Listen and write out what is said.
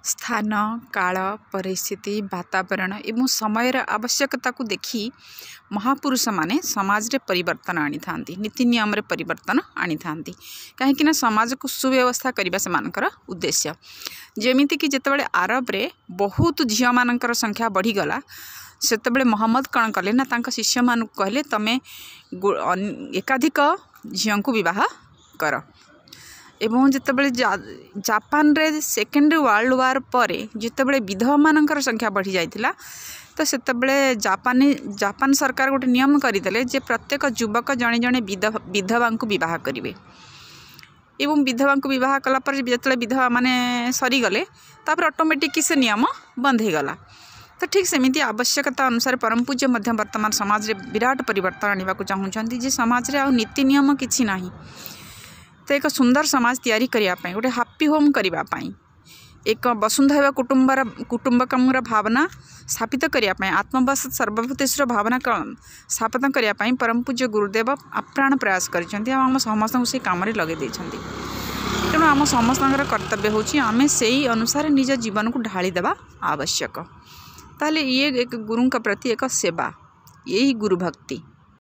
स्थान काल परिस्थिति वातावरण एवं समयर आवश्यकता को देखी महापुरुष माने समाज रे परिवर्तन आनी थांती, नीति नियम रे परिवर्तन आनी थांती। कहीं समाज को सुव्यवस्था करने से मानकर उद्देश्य जेमिति कि जितेबाला आरब रे बहुत झील मानकर संख्या बढ़ीगला सेतबेले मोहम्मद कौन कले ना तांका शिष्य मान कहले तमे एकाधिक झील को विवाह कर। एवं जितेबाला जापान रे सेकेंड वर्ल्ड वार पर जितेबाला विधवा मानकर संख्या बढ़ी जाइतिला तो सेतबेले जापान सरकार गोटे नियम करदेले जे प्रत्येक युवक जड़े जड़े विधवा को विवाह करेंगे। एवं विधवा को विवाह कलापर जो विधवा माने सरीगले तापर ऑटोमेटिक से नियम बंद हो गला। तो ठीक सेमिति आवश्यकता अनुसार परम पूज्य मध्य वर्तमान समाज रे विराट परिवर्तन आने को चाहूँगी जे समाज रे आ नीति नियम किछि नाही। तो एक सुंदर समाज तैयारी करने गोटे हैप्पी होम करने एक वसुंधैव कुटुंबकम भावना स्थापित करने आत्मविश्वास सर्वभूतेश्वर भावना स्थापित करने परम पूज्य गुरुदेव आप्राण प्रयास कर समस्त से कम लगे तेणु आम समस्त कर्तव्य होची आमे सेही अनुसार निज जीवन को ढाली देवा आवश्यक। ताले ये एक गुरु का प्रति एक सेवा, यही गुरु भक्ति।